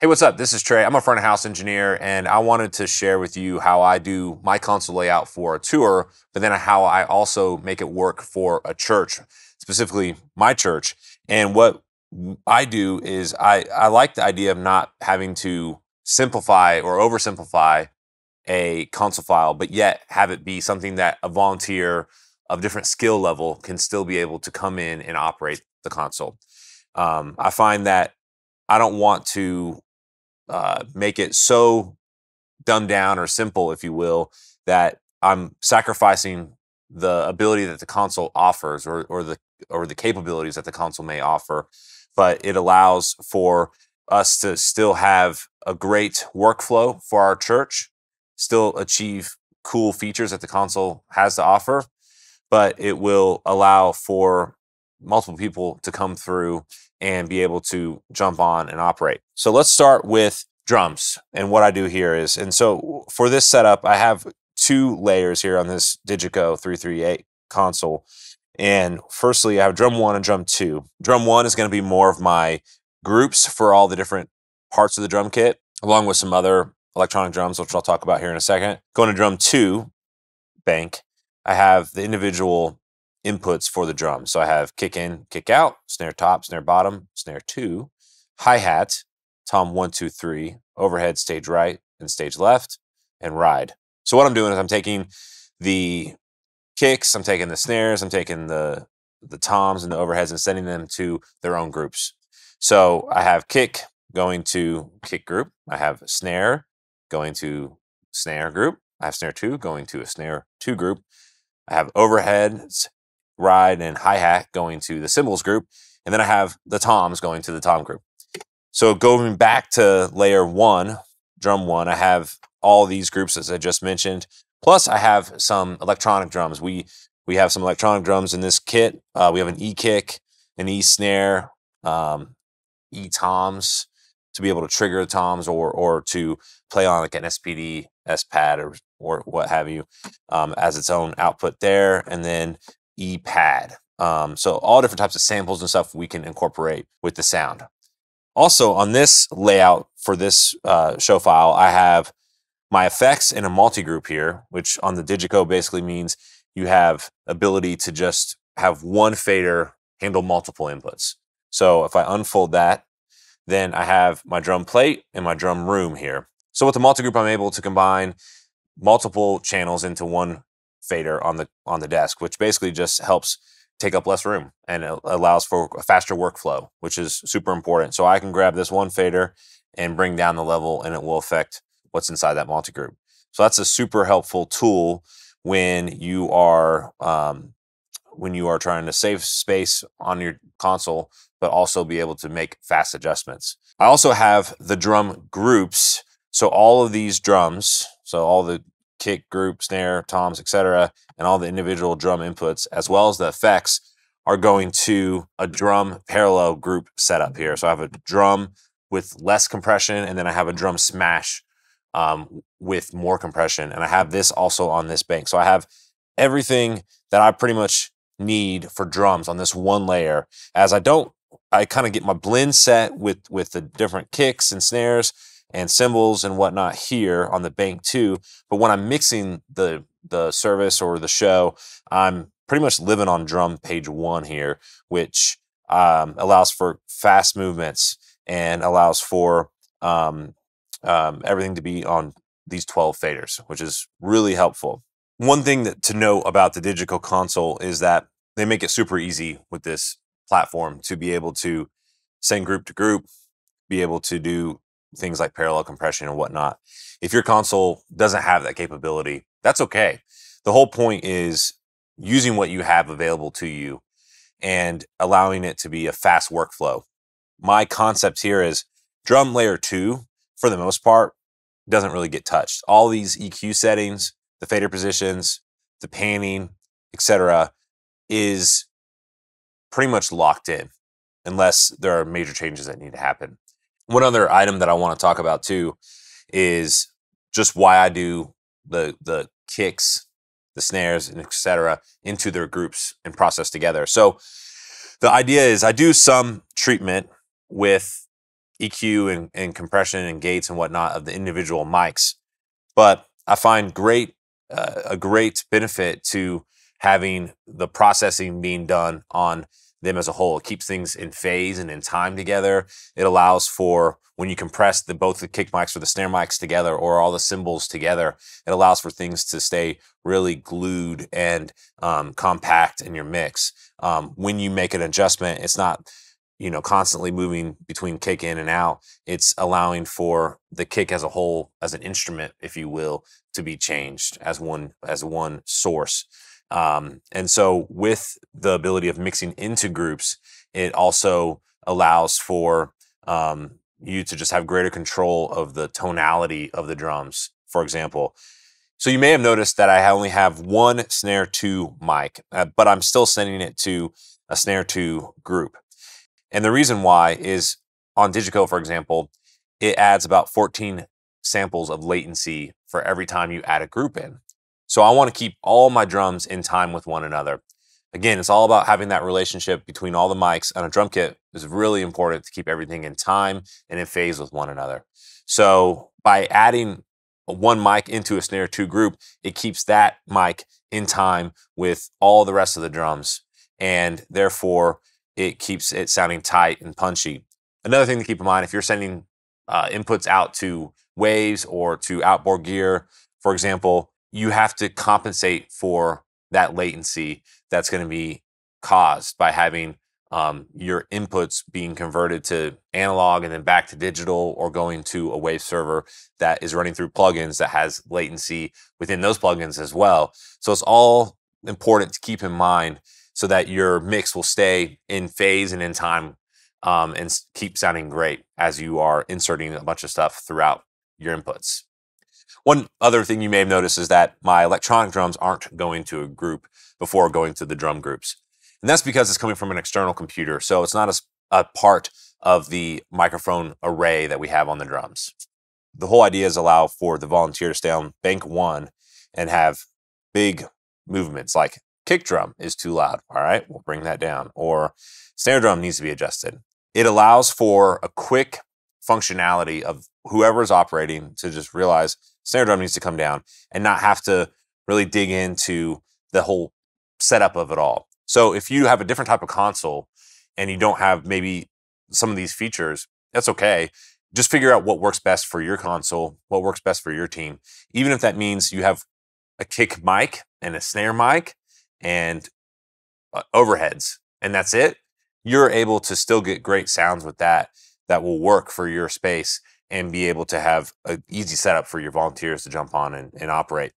Hey, what's up? This is Trey. I'm a front of house engineer, and I wanted to share with you how I do my console layout for a tour, but then how I also make it work for a church, specifically my church. And what I do is I like the idea of not having to simplify or oversimplify a console file, but yet have it be something that a volunteer of different skill level can still be able to come in and operate the console. I find that I don't want to make it so dumbed down or simple, if you will, that I'm sacrificing the ability that the console offers or the capabilities that the console may offer, but it allows for us to still have a great workflow for our church, still achieve cool features that the console has to offer, but it will allow for multiple people to come through and be able to jump on and operate. So let's start with drums. And what I do here is, and so for this setup, I have two layers here on this Digico 338 console. And firstly, I have drum one and drum two. Drum one is going to be more of my groups for all the different parts of the drum kit, along with some other electronic drums, which I'll talk about here in a second. Going to drum two bank, I have the individual inputs for the drum. So I have kick in, kick out, snare top, snare bottom, snare two, hi-hat, tom 1, 2, 3, overhead, stage right, and stage left, and ride. So what I'm doing is I'm taking the kicks, I'm taking the snares, I'm taking the toms and the overheads and sending them to their own groups. So I have kick going to kick group. I have snare going to snare group. I have snare two going to a snare two group. I have overheads, ride, and hi-hat going to the cymbals group. And then I have the toms going to the tom group. So going back to layer one, drum one, I have all these groups as I just mentioned. Plus I have some electronic drums. We have some electronic drums in this kit. We have an E-kick, an E-snare, E-toms to be able to trigger the toms or to play on like an SPD, S-pad or what have you as its own output there. And then E-pad. So all different types of samples and stuff we can incorporate with the sound. Also on this layout for this show file, I have my effects in a multi-group here, which on the Digico basically means you have ability to just have one fader handle multiple inputs. So if I unfold that, then I have my drum plate and my drum room here. So with the multi-group, I'm able to combine multiple channels into one fader on the desk, which basically just helps take up less room and it allows for a faster workflow, which is super important. So I can grab this one fader and bring down the level and it will affect what's inside that multi-group. So that's a super helpful tool when you are trying to save space on your console, but also be able to make fast adjustments. I also have the drum groups. So all of these drums, so all the kick, group, snare, toms, etc., and all the individual drum inputs, as well as the effects, are going to a drum parallel group setup here. So I have a drum with less compression, and then I have a drum smash with more compression, and I have this also on this bank. So I have everything that I pretty much need for drums on this one layer. As I kind of get my blend set with the different kicks and snares and cymbals and whatnot here on the bank too. But when I'm mixing the service or the show, I'm pretty much living on drum page one here, which allows for fast movements and allows for everything to be on these 12 faders, which is really helpful. One thing to know about the Digico console is that they make it super easy with this platform to be able to send group to group, be able to do things like parallel compression and whatnot. If your console doesn't have that capability, that's okay. The whole point is using what you have available to you and allowing it to be a fast workflow. My concept here is drum layer two, for the most part, doesn't really get touched. All these EQ settings, the fader positions, the panning, etc., is pretty much locked in unless there are major changes that need to happen. One other item that I want to talk about too is just why I do the kicks, the snares, and etc. into their groups and process together. So the idea is I do some treatment with EQ and compression and gates and whatnot of the individual mics. But I find a great benefit to having the processing being done on them as a whole. It keeps things in phase and in time together. It allows for when you compress both the kick mics or the snare mics together or all the cymbals together, it allows for things to stay really glued and compact in your mix. When you make an adjustment, it's not constantly moving between kick in and out. It's allowing for the kick as a whole, as an instrument, if you will, to be changed as one source. And so with the ability of mixing into groups, it also allows for you to just have greater control of the tonality of the drums, for example. So you may have noticed that I only have one snare 2 mic, but I'm still sending it to a snare 2 group. And the reason why is on Digico, for example, it adds about 14 samples of latency for every time you add a group in. So I want to keep all my drums in time with one another. Again, it's all about having that relationship between all the mics, and a drum kit is really important to keep everything in time and in phase with one another. So by adding one mic into a snare 2 group, it keeps that mic in time with all the rest of the drums, and therefore it keeps it sounding tight and punchy. Another thing to keep in mind, if you're sending inputs out to waves or to outboard gear, for example, you have to compensate for that latency that's going to be caused by having your inputs being converted to analog and then back to digital, or going to a wave server that is running through plugins that has latency within those plugins as well. So it's all important to keep in mind so that your mix will stay in phase and in time, and keep sounding great as you are inserting a bunch of stuff throughout your inputs. One other thing you may have noticed is that my electronic drums aren't going to a group before going to the drum groups. And that's because it's coming from an external computer, so it's not a part of the microphone array that we have on the drums. The whole idea is allow for the volunteer to stay on bank 1 and have big movements like kick drum is too loud. All right, we'll bring that down. Or snare drum needs to be adjusted. It allows for a quick functionality of whoever is operating to just realize snare drum needs to come down and not have to really dig into the whole setup of it all. So if you have a different type of console and you don't have maybe some of these features, that's okay. Just figure out what works best for your console, what works best for your team. Even if that means you have a kick mic and a snare mic and overheads, and that's it, you're able to still get great sounds with that will work for your space and be able to have an easy setup for your volunteers to jump on and operate.